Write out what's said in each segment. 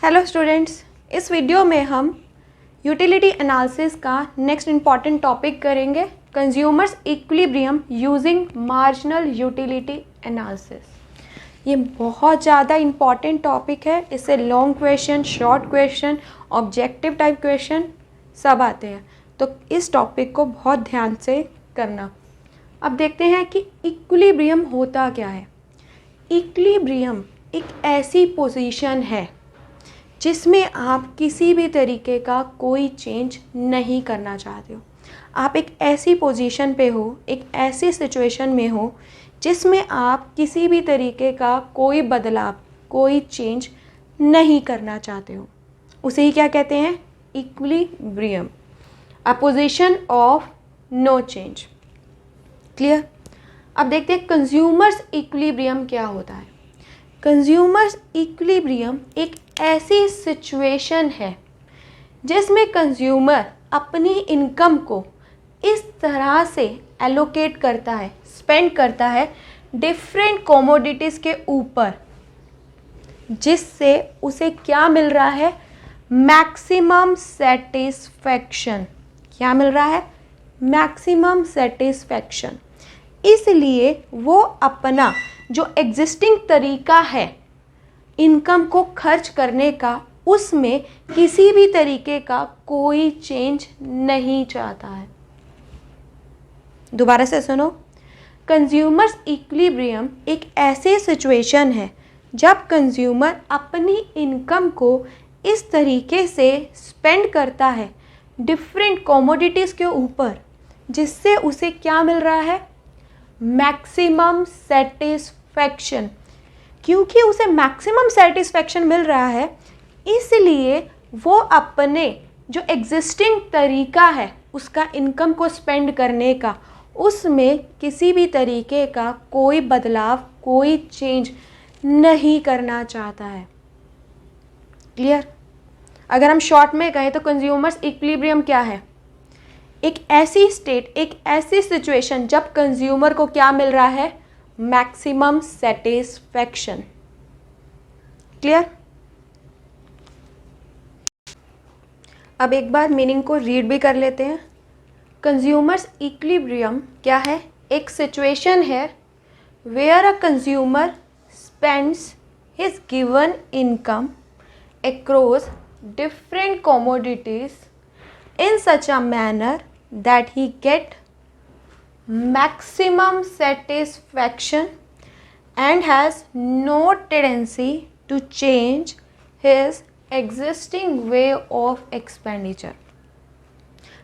Hello students, इस video में हम यूटिलिटी एनालिसिस का नेक्स्ट इम्पॉर्टेंट टॉपिक करेंगे, consumers equilibrium using marginal utility analysis. ये बहुत ज़्यादा इम्पॉर्टेंट टॉपिक है। इससे long question, short question, objective type question सब आते हैं, तो इस टॉपिक को बहुत ध्यान से करना। अब देखते हैं कि इक्विलिब्रियम होता क्या है। इक्विलिब्रियम एक ऐसी पोजीशन है जिसमें आप किसी भी तरीके का कोई चेंज नहीं करना चाहते हो। आप एक ऐसी पोजीशन पे हो, एक ऐसी सिचुएशन में हो जिसमें आप किसी भी तरीके का कोई बदलाव, कोई चेंज नहीं करना चाहते हो। उसे ही क्या कहते हैं? Equilibrium, a position of no change. Clear? अब देखते हैं कंज्यूमर्स इक्विलिब्रियम क्या होता है। कंज्यूमर्स इक्विलिब्रियम एक ऐसी सिचुएशन है जिसमें कंज्यूमर अपनी इनकम को इस तरह से एलोकेट करता है, स्पेंड करता है डिफरेंट कमोडिटीज़ के ऊपर, जिससे उसे क्या मिल रहा है? Maximum satisfaction. क्या मिल रहा है? Maximum satisfaction. इसलिए वो अपना जो एग्जिस्टिंग तरीका है इनकम को खर्च करने का, उसमें किसी भी तरीके का कोई चेंज नहीं चाहता है। दोबारा से सुनो, कंज्यूमर्स इक्विलिब्रियम एक ऐसी सिचुएशन है जब कंज्यूमर अपनी इनकम को इस तरीके से स्पेंड करता है डिफरेंट कमोडिटीज़ के ऊपर, जिससे उसे क्या मिल रहा है? Maximum satisfaction. क्योंकि उसे मैक्सिमम सेटिस्फैक्शन मिल रहा है, इसलिए वो अपने जो एग्जिस्टिंग तरीका है उसका इनकम को स्पेंड करने का, उसमें किसी भी तरीके का कोई बदलाव, कोई चेंज नहीं करना चाहता है। क्लियर? अगर हम शॉर्ट में कहें तो कंज्यूमर्स इक्विलिब्रियम क्या है? एक ऐसी स्टेट, एक ऐसी सिचुएशन जब कंज्यूमर को क्या मिल रहा है? Maximum satisfaction. क्लियर? अब एक बार मीनिंग को रीड भी कर लेते हैं। कंज्यूमर्स इक्विलिब्रियम क्या है? एक सिचुएशन है where a consumer spends his given income across different commodities in such a manner that he get maximum satisfaction and has no tendency to change his existing way of expenditure.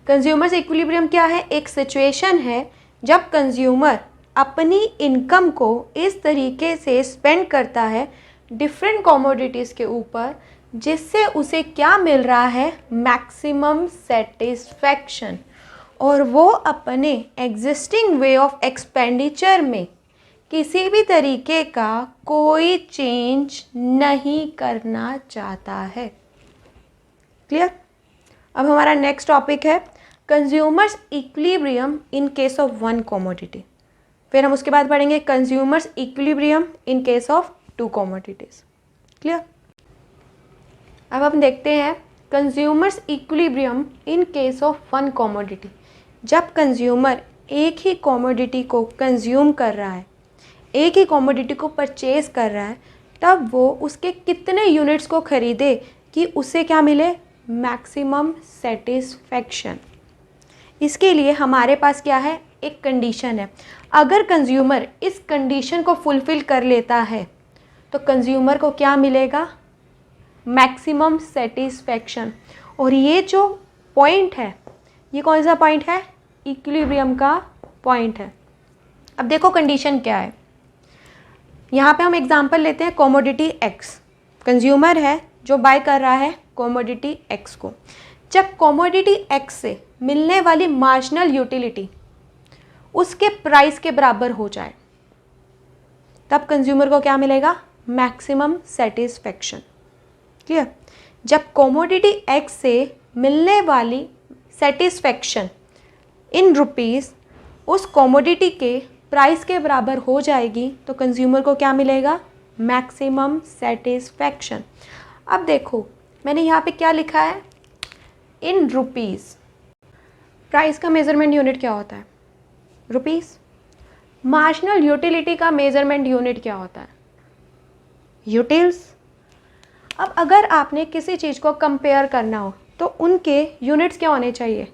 Consumers equilibrium क्या है? एक situation है जब consumer अपनी income को इस तरीके से स्पेंड करता है डिफरेंट कमोडिटीज़ के ऊपर, जिससे उसे क्या मिल रहा है? Maximum satisfaction. और वो अपने एग्जिस्टिंग वे ऑफ एक्सपेंडिचर में किसी भी तरीके का कोई चेंज नहीं करना चाहता है। क्लियर? अब हमारा नेक्स्ट टॉपिक है consumer's equilibrium in case of one commodity. फिर हम उसके बाद पढ़ेंगे consumer's equilibrium in case of two commodities. Clear? अब हम देखते हैं consumer's equilibrium in case of one commodity. जब कंज्यूमर एक ही कमोडिटी को कंज्यूम कर रहा है, एक ही कमोडिटी को परचेज कर रहा है, तब वो उसके कितने यूनिट्स को खरीदे कि उसे क्या मिले? Maximum satisfaction. इसके लिए हमारे पास क्या है? एक कंडीशन है। अगर कंज्यूमर इस कंडीशन को फुलफ़िल कर लेता है तो कंज्यूमर को क्या मिलेगा? Maximum satisfaction. और ये जो पॉइंट है, ये कौन सा पॉइंट है? इक्विलिब्रियम का पॉइंट है। अब देखो कंडीशन क्या है। यहाँ पे हम एग्जांपल लेते हैं कमोडिटी एक्स। कंज्यूमर है जो बाय कर रहा है कमोडिटी एक्स को। जब कमोडिटी एक्स से मिलने वाली मार्जिनल यूटिलिटी उसके प्राइस के बराबर हो जाए, तब कंज्यूमर को क्या मिलेगा? Maximum satisfaction. क्लियर? जब कमोडिटी एक्स से मिलने वाली सेटिस्फैक्शन इन रुपीज़ उस कमोडिटी के प्राइस के बराबर हो जाएगी तो कंज्यूमर को क्या मिलेगा? Maximum satisfaction. अब देखो मैंने यहाँ पे क्या लिखा है, इन रुपीज़। प्राइस का मेज़रमेंट यूनिट क्या होता है, रुपीज़। मार्जिनल यूटिलिटी का मेज़रमेंट यूनिट क्या होता है, यूटिल्स। अब अगर आपने किसी चीज़ को कंपेयर करना हो तो उनके यूनिट्स क्या होने चाहिए,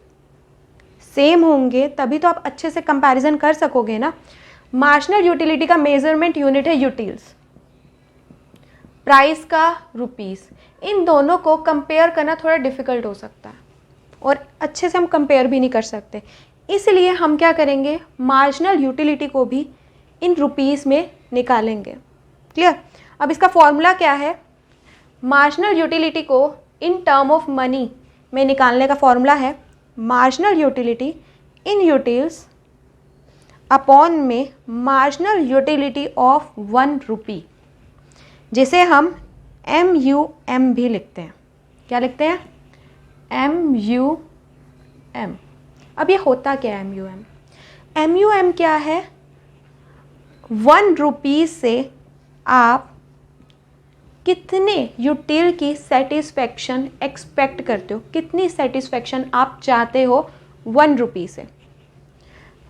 सेम होंगे, तभी तो आप अच्छे से कंपैरिजन कर सकोगे ना। मार्जिनल यूटिलिटी का मेजरमेंट यूनिट है यूटिल्स, प्राइस का रुपीस। इन दोनों को कंपेयर करना थोड़ा डिफिकल्ट हो सकता है और अच्छे से हम कंपेयर भी नहीं कर सकते, इसलिए हम क्या करेंगे, मार्जिनल यूटिलिटी को भी इन रुपीस में निकालेंगे। क्लियर। अब इसका फॉर्मूला क्या है, मार्जिनल यूटिलिटी को इन टर्म ऑफ मनी में निकालने का फॉर्मूला है मार्जिनल यूटिलिटी इन यूटिल्स अपॉन में मार्जिनल यूटिलिटी ऑफ 1 रुपी, जिसे हम MUM भी लिखते हैं। क्या लिखते हैं, MUM। अब ये होता क्या है MUM, MUM क्या है, 1 रुपी से आप कितने यूटिल की सेटिस्फैक्शन एक्सपेक्ट करते हो, कितनी सेटिस्फैक्शन आप चाहते हो 1 रुपी से।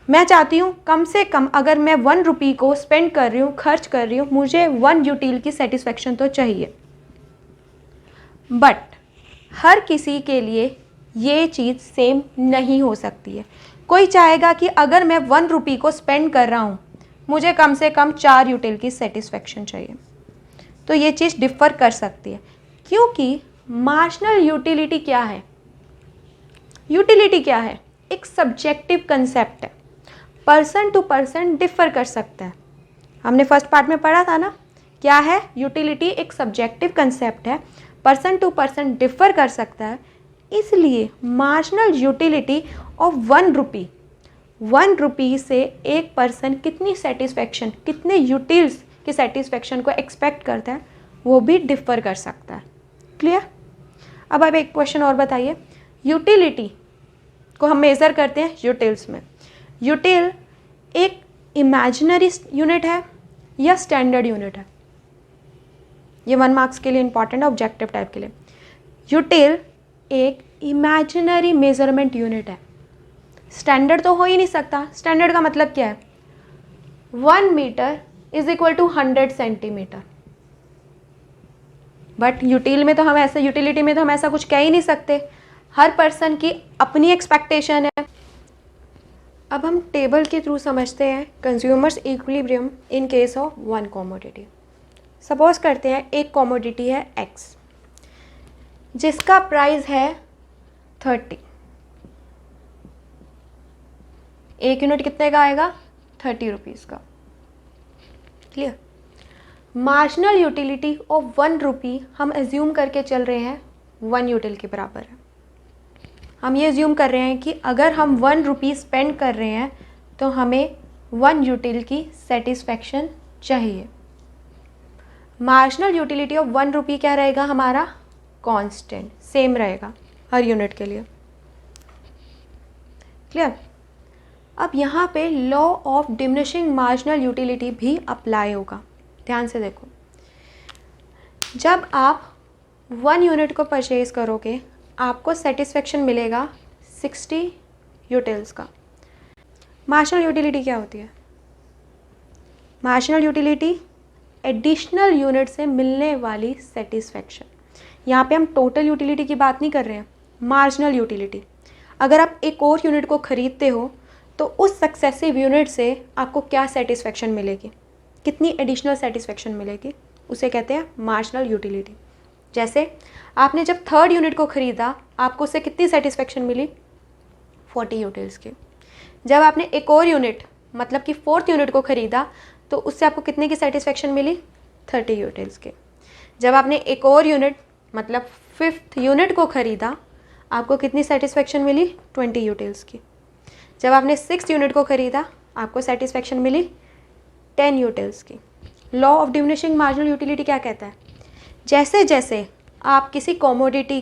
मैं चाहती हूँ कम से कम, अगर मैं 1 रुपी को स्पेंड कर रही हूँ, खर्च कर रही हूँ, मुझे 1 यूटिल की सेटिस्फैक्शन तो चाहिए। बट हर किसी के लिए ये चीज़ सेम नहीं हो सकती है। कोई चाहेगा कि अगर मैं 1 रुपी को स्पेंड कर रहा हूँ, मुझे कम से कम 4 यूटिल की सेटिस्फैक्शन चाहिए। तो ये चीज़ डिफ़र कर सकती है, क्योंकि मार्जिनल यूटिलिटी क्या है, यूटिलिटी क्या है, एक सब्जेक्टिव कंसेप्ट है, पर्सन टू पर्सन डिफ़र कर सकता है। हमने फर्स्ट पार्ट में पढ़ा था ना, क्या है, यूटिलिटी एक सब्जेक्टिव कंसेप्ट है, पर्सन टू पर्सन डिफ़र कर सकता है। इसलिए मार्जिनल यूटिलिटी ऑफ 1 रुपी, 1 रुपी से एक पर्सन कितनी सेटिस्फैक्शन, कितने यूटिल्स की सेटिस्फैक्शन को एक्सपेक्ट करता है, वो भी डिफ़र कर सकता है। क्लियर। अब आप एक क्वेश्चन और बताइए, यूटिलिटी को हम मेज़र करते हैं यूटिल्स में। यूटिल एक इमेजिनरी यूनिट है या स्टैंडर्ड यूनिट है, ये 1 मार्क्स के लिए इंपॉर्टेंट है, ऑब्जेक्टिव टाइप के लिए। यूटिल एक इमेजिनरी मेजरमेंट यूनिट है, स्टैंडर्ड तो हो ही नहीं सकता। स्टैंडर्ड का मतलब क्या है, 1 metre is equal to 100 centimetre. But utility में तो हम ऐसा कुछ कह ही नहीं सकते, हर पर्सन की अपनी एक्सपेक्टेशन है। अब हम टेबल के थ्रू समझते हैं consumer's equilibrium in case of 1 commodity. Suppose करते हैं एक कमोडिटी है X, जिसका प्राइस है 30। एक यूनिट कितने का आएगा, 30 रुपीज़ का। क्लियर। मार्जिनल यूटिलिटी ऑफ 1 रुपी हम एज्यूम करके चल रहे हैं 1 यूटिल के बराबर है। हम ये एज्यूम कर रहे हैं कि अगर हम 1 रुपी स्पेंड कर रहे हैं तो हमें 1 यूटिल की सेटिस्फैक्शन चाहिए। मार्जिनल यूटिलिटी ऑफ 1 रुपी क्या रहेगा हमारा, कांस्टेंट, सेम रहेगा हर यूनिट के लिए। क्लियर। अब यहाँ पे law of diminishing marginal utility भी अप्लाई होगा। ध्यान से देखो, जब आप 1 यूनिट को परचेज करोगे आपको सेटिस्फैक्शन मिलेगा 60 यूटिल्स का। मार्जिनल यूटिलिटी क्या होती है, मार्जिनल यूटिलिटी एडिशनल यूनिट से मिलने वाली सेटिस्फैक्शन। यहाँ पे हम टोटल यूटिलिटी की बात नहीं कर रहे हैं, मार्जिनल यूटिलिटी। अगर आप एक और यूनिट को ख़रीदते हो तो उस सक्सेसिव यूनिट से आपको क्या सेटिस्फैक्शन मिलेगी, कितनी एडिशनल सेटिस्फैक्शन मिलेगी, उसे कहते हैं मार्जिनल यूटिलिटी। जैसे आपने जब 3rd यूनिट को ख़रीदा आपको उससे कितनी सेटिस्फैक्शन मिली, 40 यूटिल्स की। जब आपने एक और यूनिट मतलब कि 4th यूनिट को ख़रीदा तो उससे आपको कितने की सेटिस्फैक्शन मिली, 30 यूटिल्स की। जब आपने एक और यूनिट मतलब 5th यूनिट को ख़रीदा आपको कितनी सेटिस्फैक्शन मिली, 20 यूटिल्स की। जब आपने 6th यूनिट को ख़रीदा आपको सेटिस्फैक्शन मिली 10 यूटिल्स की। Law of diminishing marginal utility क्या कहता है, जैसे जैसे आप किसी कमोडिटी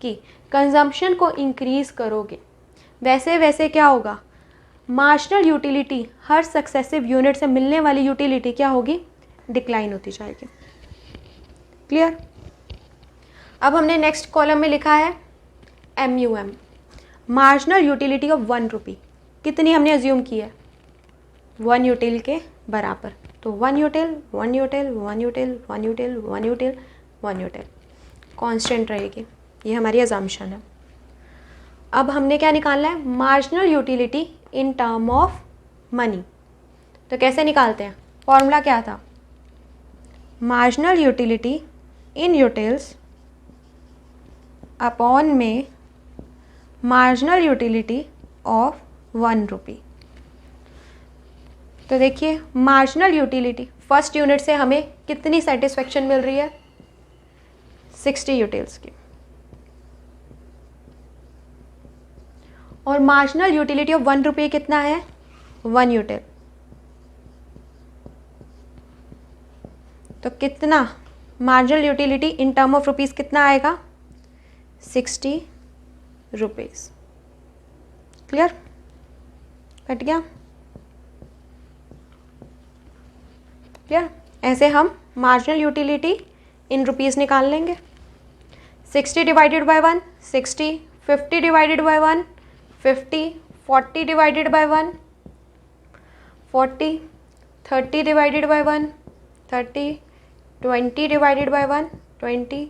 की कंजम्पशन को इंक्रीज़ करोगे वैसे वैसे क्या होगा, मार्जिनल यूटिलिटी, हर सक्सेसिव यूनिट से मिलने वाली यूटिलिटी क्या होगी, डिक्लाइन होती जाएगी। क्लियर। अब हमने नेक्स्ट कॉलम में लिखा है MUM, मार्जिनल यूटिलिटी ऑफ 1 रुपी। कितनी हमने अज्यूम की है? 1 यूटिल के बराबर। तो 1 यूटिल 1 यूटिल 1 यूटिल 1 यूटिल 1 यूटिल 1 यूटिल कांस्टेंट रहेगी, ये हमारी अजम्पशन है। अब हमने क्या निकालना है? Marginal utility in term of money. तो कैसे निकालते हैं? फॉर्मूला क्या था? मार्जिनल यूटिलिटी इन यूटिल्स अपॉन में मार्जिनल यूटिलिटी ऑफ 1 रुपी। तो देखिए मार्जिनल यूटिलिटी फर्स्ट यूनिट से हमें कितनी सेटिस्फेक्शन मिल रही है? 60 यूटिल्स की। और मार्जिनल यूटिलिटी ऑफ 1 रुपये कितना है? 1 यूटिल। तो कितना marginal utility in term of rupees कितना आएगा? 60 रुपीज़। क्लियर? कट गया? क्लियर? ऐसे हम मार्जिनल यूटिलिटी इन रुपीज़ निकाल लेंगे। 60 divided by 1 60, 50 divided by 1 50, 40 divided by 1 40, 30 divided by 1 30, 20 divided by 1 20,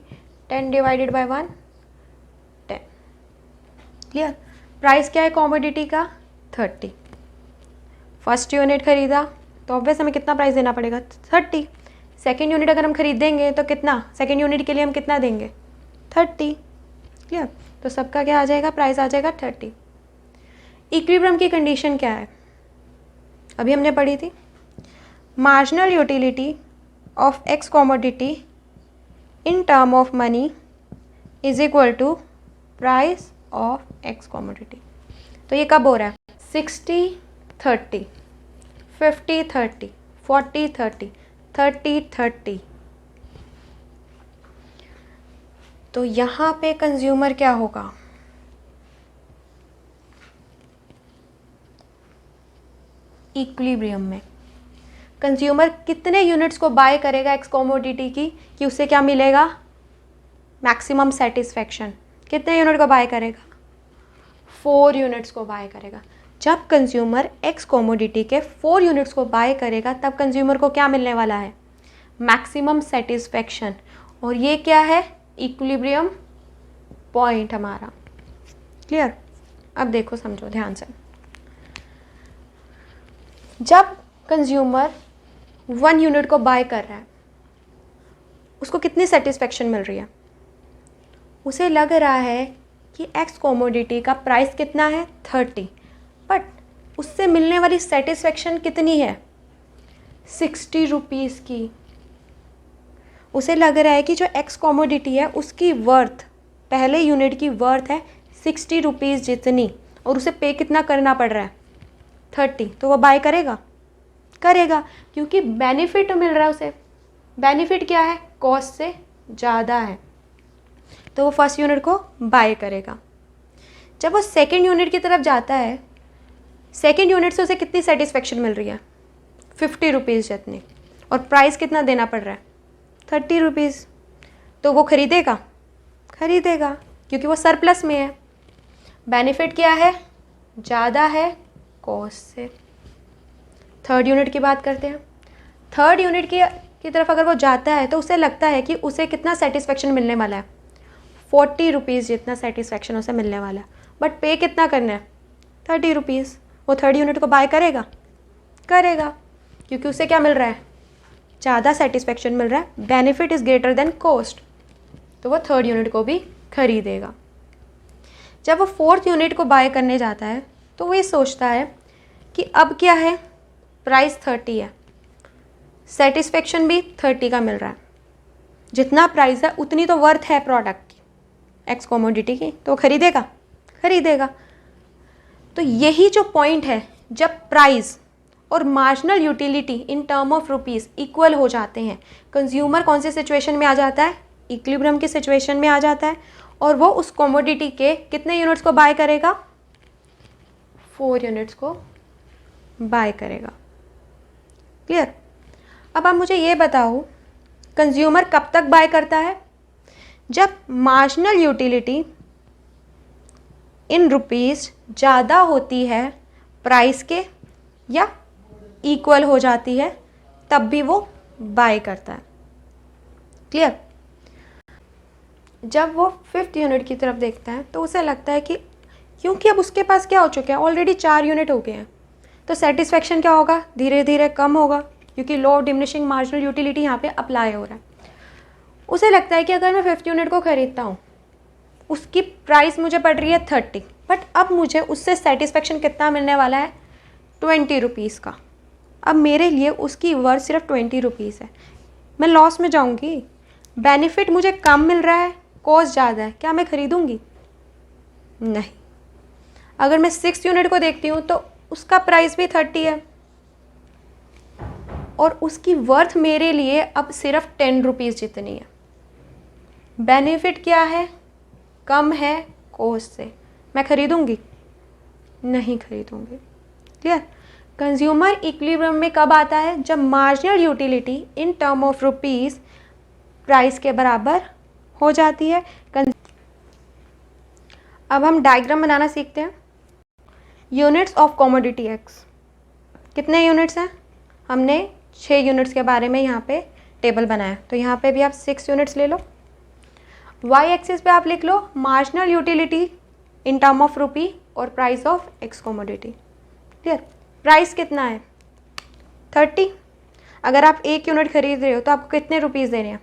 10 divided by 1 10। Clear? Price क्या है कॉमोडिटी का? 30। फर्स्ट यूनिट खरीदा तो ऑब्वियस हमें कितना प्राइस देना पड़ेगा? 30। सेकेंड यूनिट अगर हम खरीदेंगे तो कितना? सेकेंड यूनिट के लिए हम कितना देंगे? 30। क्लियर? तो सबका क्या आ जाएगा? प्राइस आ जाएगा 30। इक्विलिब्रियम की कंडीशन क्या है? अभी हमने पढ़ी थी, marginal utility of X commodity in term of money is equal to price of X commodity. तो ये कब हो रहा है? 60 30, 50 30, 40 30, 30 30। तो यहाँ पे कंज्यूमर क्या होगा? इक्विलिब्रियम में कंज्यूमर कितने यूनिट्स को बाय करेगा एक्स कॉमोडिटी की कि उससे क्या मिलेगा? Maximum satisfaction. कितने यूनिट को बाय करेगा? 4 यूनिट्स को बाय करेगा। जब कंज्यूमर एक्स कॉमोडिटी के 4 यूनिट्स को बाय करेगा तब कंज्यूमर को क्या मिलने वाला है? Maximum satisfaction. और ये क्या है? इक्विलिब्रियम पॉइंट हमारा। क्लियर? अब देखो, समझो ध्यान से। जब कंज्यूमर 1 यूनिट को बाय कर रहा है उसको कितनी सेटिस्फेक्शन मिल रही है? उसे लग रहा है कि एक्स कॉमोडिटी का प्राइस कितना है? 30, बट उससे मिलने वाली सेटिस्फेक्शन कितनी है? 60 रुपीज़ की। उसे लग रहा है कि जो एक्स कॉमोडिटी है उसकी वर्थ, पहले यूनिट की वर्थ है 60 रुपीज़ जितनी, और उसे पे कितना करना पड़ रहा है? 30। तो वो बाय करेगा? करेगा, क्योंकि बेनिफिट मिल रहा है उसे। बेनिफिट क्या है? कॉस्ट से ज़्यादा है, तो वो फर्स्ट यूनिट को बाय करेगा। जब वो सेकेंड यूनिट की तरफ जाता है, सेकेंड यूनिट से उसे कितनी सेटिस्फेक्शन मिल रही है? 50 रुपीज़ जितनी, और प्राइस कितना देना पड़ रहा है? 30 रुपीज़। तो वो खरीदेगा? खरीदेगा, क्योंकि वो सरप्लस में है। बेनिफिट क्या है? ज़्यादा है कॉस्ट से। थर्ड यूनिट की बात करते हैं। थर्ड यूनिट की तरफ अगर वो जाता है तो उसे लगता है कि उसे कितना सेटिस्फेक्शन मिलने वाला है? 40 रुपीज़ जितना सेटिस्फेक्शन उसे मिलने वाला है, बट पे कितना करना है? 30 रुपीज़। वो थर्ड यूनिट को बाय करेगा? करेगा, क्योंकि उसे क्या मिल रहा है? ज़्यादा सेटिस्फेक्शन मिल रहा है। Benefit is greater than cost, तो वो थर्ड यूनिट को भी खरीदेगा। जब वो फोर्थ यूनिट को बाय करने जाता है तो वो ये सोचता है कि अब क्या है? प्राइस 30 है, सेटिस्फेक्शन भी 30 का मिल रहा है। जितना प्राइस है उतनी तो वर्थ है प्रोडक्ट की, एक्स कॉमोडिटी की, तो खरीदेगा? खरीदेगा। तो यही जो पॉइंट है, जब प्राइस और marginal utility in term of rupees equal हो जाते हैं, कंज्यूमर कौन से सिचुएशन में आ जाता है? इक्विलिब्रियम की सिचुएशन में आ जाता है, और वो उस कॉमोडिटी के कितने यूनिट्स को बाय करेगा? 4 यूनिट्स को बाय करेगा। क्लियर? अब आप मुझे ये बताओ, कंज्यूमर कब तक बाय करता है? जब मार्जिनल यूटिलिटी इन रुपीज़ ज़्यादा होती है प्राइस के या इक्वल हो जाती है, तब भी वो बाय करता है। क्लियर? जब वो 5th यूनिट की तरफ देखता है तो उसे लगता है कि क्योंकि अब उसके पास क्या हो चुके हैं, ऑलरेडी 4 यूनिट हो गए हैं, तो सेटिस्फेक्शन क्या होगा, धीरे धीरे कम होगा, क्योंकि law of diminishing marginal utility यहाँ पे अप्लाई हो रहा है। उसे लगता है कि अगर मैं 5th यूनिट को खरीदता हूँ, उसकी प्राइस मुझे पड़ रही है 30, बट अब मुझे उससे सेटिस्फेक्शन कितना मिलने वाला है, 20 रुपीज़ का। अब मेरे लिए उसकी वर्थ सिर्फ 20 रुपीज़ है, मैं लॉस में जाऊँगी? बेनिफिट मुझे कम मिल रहा है, कॉस्ट ज़्यादा है, क्या मैं खरीदूँगी? नहीं। अगर मैं 6th यूनिट को देखती हूँ तो उसका प्राइस भी 30 है और उसकी वर्थ मेरे लिए अब सिर्फ 10 रुपीज़ जितनी है। बेनिफिट क्या है, कम है कॉस्ट से, मैं खरीदूँगी? नहीं खरीदूँगी। क्लियर? कंज्यूमर इक्विलिब्रियम में कब आता है, जब marginal utility in term of rupees price के बराबर हो जाती है। अब हम डायग्राम बनाना सीखते हैं। यूनिट्स ऑफ कमोडिटी एक्स, कितने यूनिट्स हैं? हमने 6 यूनिट्स के बारे में यहाँ पे टेबल बनाया, तो यहाँ पे भी आप 6 यूनिट्स ले लो। वाई एक्सिस पे आप लिख लो marginal utility in term of rupee और price of x commodity. Clear? Price कितना है, 30। अगर आप 1 यूनिट खरीद रहे हो तो आपको कितने रुपीज़ देने हैं,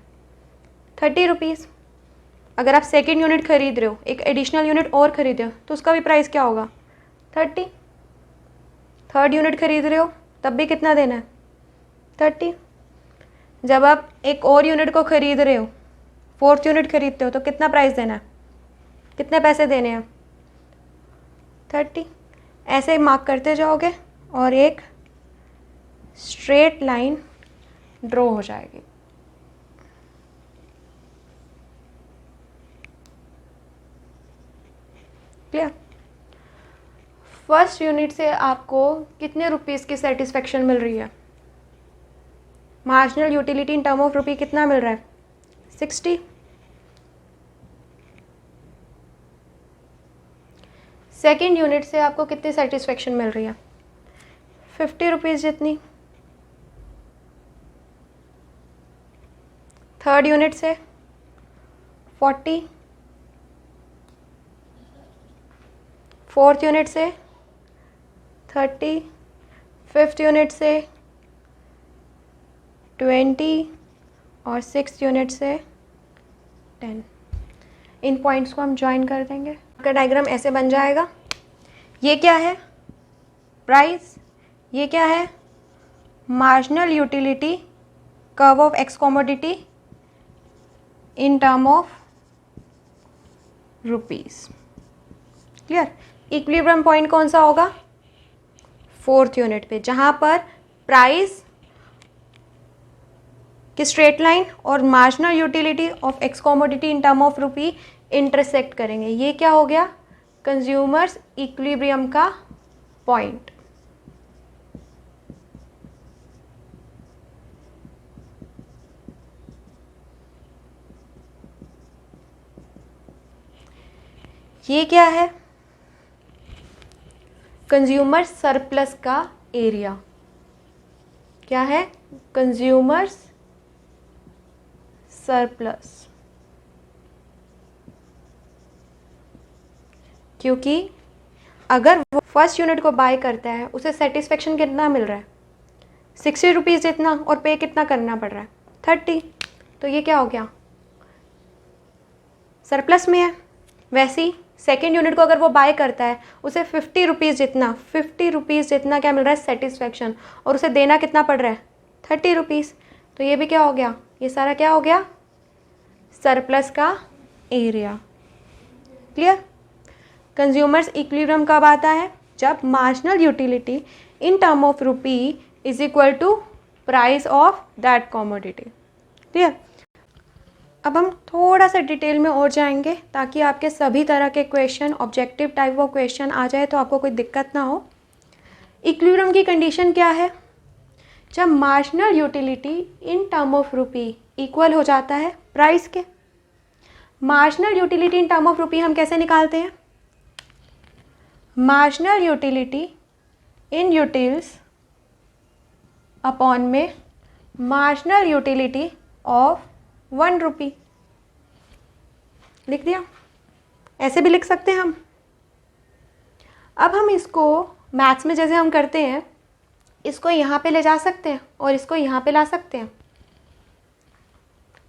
30 रुपीज़। अगर आप 2nd यूनिट खरीद रहे हो, एक एडिशनल यूनिट और खरीदे हो, तो उसका भी प्राइस क्या होगा, 30। 3rd यूनिट खरीद रहे हो तब भी कितना देना है, 30। जब आप एक और यूनिट को खरीद रहे हो, 4th यूनिट खरीदते हो, तो कितना प्राइस देना है, कितने पैसे देने हैं, 30। ऐसे ही मार्क करते जाओगे और एक स्ट्रेट लाइन ड्रॉ हो जाएगी। क्लियर? फर्स्ट यूनिट से आपको कितने रुपीज़ की सेटिस्फेक्शन मिल रही है, marginal utility in term of रुपी कितना मिल रहा है, 60। सेकेंड यूनिट से आपको कितनी सेटिस्फेक्शन मिल रही है, 50 रुपीज़ जितनी। 3rd यूनिट से 40, 4th यूनिट से 30, 5th यूनिट से 20 और 6th यूनिट से 10। इन पॉइंट्स को हम ज्वाइन कर देंगे। आपका डायग्राम ऐसे बन जाएगा। ये क्या है, प्राइस, ये क्या है, marginal utility curve of x commodity in term of rupees. Clear? Equilibrium point कौन सा होगा, 4th यूनिट पे, जहाँ पर प्राइस की स्ट्रेट लाइन और marginal utility of x commodity in term of rupee intersect करेंगे। ये क्या हो गया, कंज्यूमर्स इक्विलिब्रियम का पॉइंट। ये क्या है, कंज्यूमर सरप्लस का एरिया। क्या है, कंज्यूमर्स सरप्लस। क्योंकि अगर वो फर्स्ट यूनिट को बाय करता है, उसे सेटिस्फेक्शन कितना मिल रहा है, 60 रुपीज़ जितना, और पे कितना करना पड़ रहा है, 30। तो ये क्या हो गया, सरप्लस में है। वैसे ही सेकेंड यूनिट को अगर वो बाय करता है, उसे 50 रुपीज़ जितना क्या मिल रहा है, सेटिस्फेक्शन, और उसे देना कितना पड़ रहा है, 30 रुपीज़। तो ये भी क्या हो गया, ये सारा क्या हो गया, सरप्लस का एरिया। क्लियर? कंज्यूमर्स इक्विलिब्रियम कब आता है, जब marginal utility in term of rupee is equal to price of that commodity. Clear? अब हम थोड़ा सा डिटेल में और जाएंगे ताकि आपके सभी तरह के question, objective type of question आ जाए तो आपको कोई दिक्कत ना हो। इक्विलिब्रियम की कंडीशन क्या है, जब marginal utility in term of rupee equal हो जाता है प्राइस के। Marginal utility in term of रुपी हम कैसे निकालते हैं? मार्जिनल यूटिलिटी इन यूटिल्स अपॉन में मार्जिनल यूटिलिटी ऑफ 1 रुपी। लिख दिया। ऐसे भी लिख सकते हैं हम। अब हम इसको मैथ्स में जैसे हम करते हैं, इसको यहाँ पे ले जा सकते हैं और इसको यहाँ पे ला सकते हैं।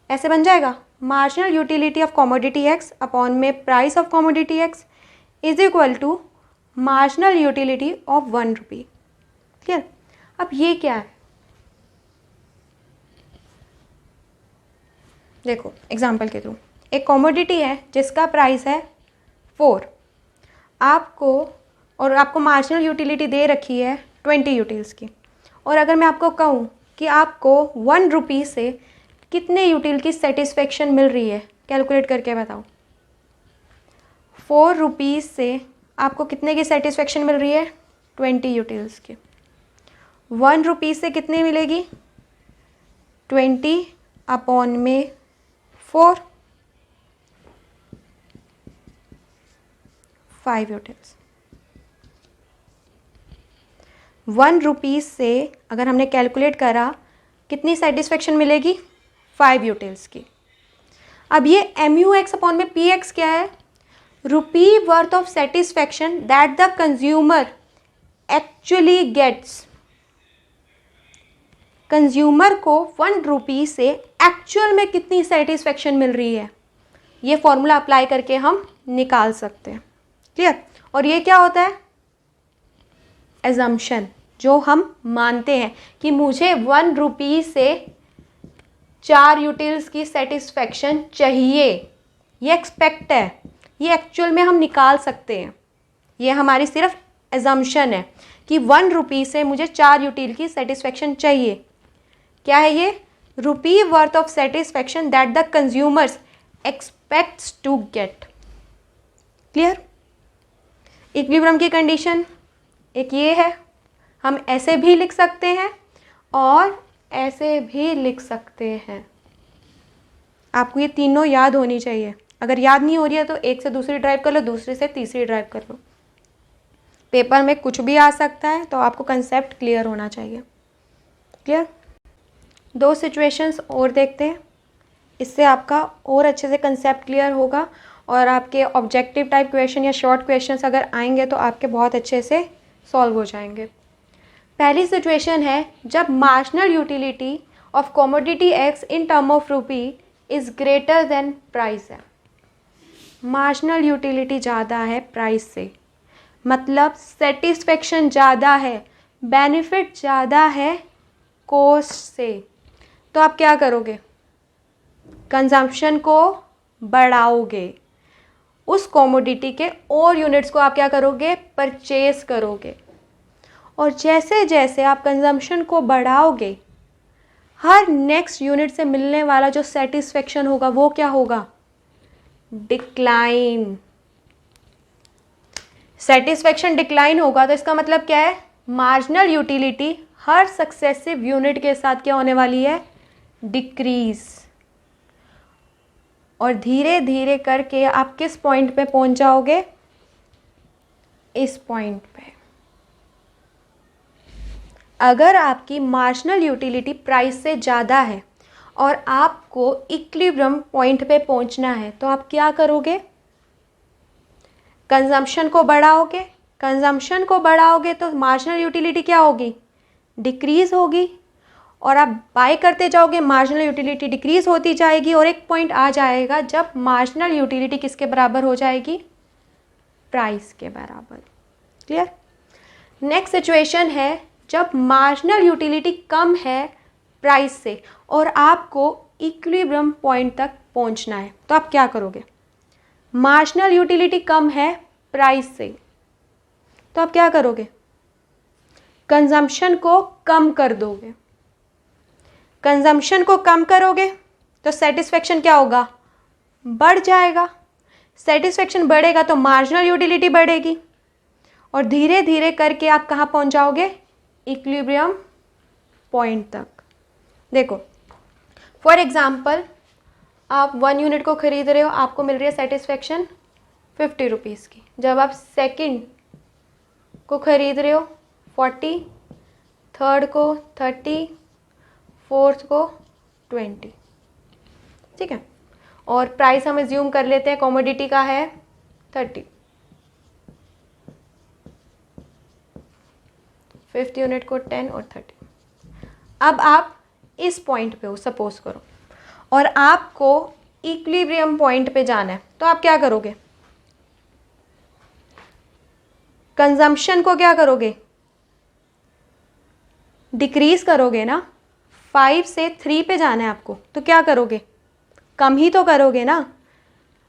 ऐसे बन जाएगा marginal utility of commodity x upon में price of commodity x is equal to marginal utility of 1 rupee. Clear? अब ये क्या है? देखो एग्जाम्पल के थ्रू, एक कमोडिटी है जिसका प्राइस है 4, आपको मार्जिनल यूटिलिटी दे रखी है 20 यूटिल्स की, और अगर मैं आपको कहूँ कि आपको 1 रुपी से कितने यूटिल की सेटिस्फेक्शन मिल रही है, कैलकुलेट करके बताओ। 4 रुपीज़ से आपको कितने की सेटिस्फेक्शन मिल रही है? 20 यूटिल्स की। 1 रुपी से कितने मिलेगी? 20 अपॉन में 4, 5 यूटिल्स। 1 रुपीज़ से अगर हमने कैलकुलेट करा कितनी सेटिस्फेक्शन मिलेगी? 5 यूटिल्स की। अब ये MUX अपॉन में PX क्या है? Rupee worth of satisfaction that the consumer actually gets. Consumer को 1 रुपी से एक्चुअल में कितनी सेटिस्फेक्शन मिल रही है, ये फॉर्मूला अप्लाई करके हम निकाल सकते हैं। क्लियर? और ये क्या होता है? एजम्पशन, जो हम मानते हैं कि मुझे 1 रुपी से 4 यूटिल्स की सेटिस्फेक्शन चाहिए, ये एक्सपेक्ट है, ये एक्चुअल में हम निकाल सकते हैं। ये हमारी सिर्फ एजम्पशन है कि 1 रुपी से मुझे 4 यूटिल की सेटिस्फेक्शन चाहिए। क्या है ये? Rupee worth of satisfaction that the consumers expects to get. Clear? Equilibrium की कंडीशन एक ये है, हम ऐसे भी लिख सकते हैं और ऐसे भी लिख सकते हैं। आपको ये तीनों याद होनी चाहिए। अगर याद नहीं हो रही है तो एक से दूसरी ड्राइव कर लो, दूसरी से तीसरी ड्राइव कर लो। पेपर में कुछ भी आ सकता है, तो आपको कंसेप्ट क्लियर होना चाहिए। क्लियर? 2 सिचुएशंस और देखते हैं, इससे आपका और अच्छे से कंसेप्ट क्लियर होगा और आपके ऑब्जेक्टिव टाइप क्वेश्चन या शॉर्ट क्वेश्चंस अगर आएंगे तो आपके बहुत अच्छे से सॉल्व हो जाएंगे। पहली सिचुएशन है जब marginal utility of commodity x in term of rupee is greater than price है। मार्जिनल यूटिलिटी ज़्यादा है प्राइस से, मतलब सेटिस्फेक्शन ज़्यादा है, बेनिफिट ज़्यादा है कॉस्ट से। तो आप क्या करोगे? कंजम्पशन को बढ़ाओगे, उस कमोडिटी के और यूनिट्स को आप क्या करोगे? परचेज करोगे। और जैसे जैसे आप कंजम्पशन को बढ़ाओगे, हर नेक्स्ट यूनिट से मिलने वाला जो सेटिस्फेक्शन होगा वो क्या होगा? डिक्लाइन। सेटिस्फेक्शन डिक्लाइन होगा तो इसका मतलब क्या है? मार्जिनल यूटिलिटी हर सक्सेसिव यूनिट के साथ क्या होने वाली है? डिक्रीज। और धीरे धीरे करके आप किस पॉइंट पे पहुंच जाओगे? इस पॉइंट पे। अगर आपकी मार्जिनल यूटिलिटी प्राइस से ज़्यादा है और आपको इक्विलिब्रियम पॉइंट पे पहुंचना है, तो आप क्या करोगे? कंजम्पशन को बढ़ाओगे। कंजम्पशन को बढ़ाओगे तो मार्जिनल यूटिलिटी क्या होगी? डिक्रीज़ होगी। और आप बाय करते जाओगे, मार्जिनल यूटिलिटी डिक्रीज़ होती जाएगी और एक पॉइंट आ जाएगा जब मार्जिनल यूटिलिटी किसके बराबर हो जाएगी? प्राइस के बराबर। क्लियर? नेक्स्ट सिचुएशन है जब मार्जिनल यूटिलिटी कम है प्राइस से और आपको इक्विलिब्रियम पॉइंट तक पहुंचना है, तो आप क्या करोगे? मार्जिनल यूटिलिटी कम है प्राइस से, तो आप क्या करोगे? कंजम्पशन को कम कर दोगे। कंजम्पशन को कम करोगे तो सेटिस्फेक्शन क्या होगा? बढ़ जाएगा। सेटिस्फेक्शन बढ़ेगा तो मार्जिनल यूटिलिटी बढ़ेगी और धीरे धीरे करके आप कहाँ पहुँच जाओगे? इक्विलिब्रियम पॉइंट तक। देखो फॉर एग्जाम्पल आप 1 यूनिट को ख़रीद रहे हो, आपको मिल रही है सेटिस्फेक्शन 50 रुपीज़ की। जब आप सेकंड को ख़रीद रहे हो 40, थर्ड को 30, फोर्थ को 20, ठीक है। और प्राइस हम एज्यूम कर लेते हैं कॉमोडिटी का है 30। 5th यूनिट को 10 और 30। अब आप इस पॉइंट पे हो सपोज करो, और आपको इक्विलिब्रियम पॉइंट पे जाना है, तो आप क्या करोगे? कंजम्पशन को क्या करोगे? डिक्रीज करोगे ना। 5 से 3 पे जाना है आपको, तो क्या करोगे? कम ही तो करोगे ना।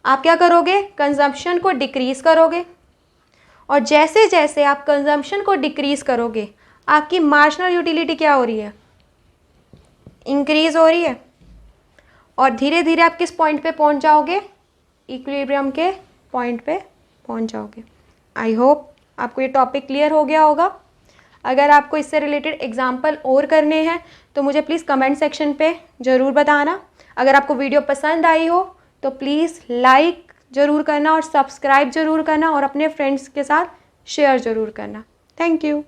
आप क्या करोगे? कंजम्पशन को डिक्रीज करोगे, और जैसे जैसे आप कंजम्पशन को डिक्रीज करोगे आपकी मार्जिनल यूटिलिटी क्या हो रही है? इंक्रीज हो रही है। और धीरे धीरे आप किस पॉइंट पे पहुंच जाओगे? इक्विलिब्रियम के पॉइंट पे पहुंच जाओगे। आई होप आपको ये टॉपिक क्लियर हो गया होगा। अगर आपको इससे रिलेटेड एग्जाम्पल और करने हैं तो मुझे प्लीज़ कमेंट सेक्शन पे ज़रूर बताना। अगर आपको वीडियो पसंद आई हो तो प्लीज़ लाइक ज़रूर करना और सब्सक्राइब ज़रूर करना और अपने फ्रेंड्स के साथ शेयर ज़रूर करना। Thank you.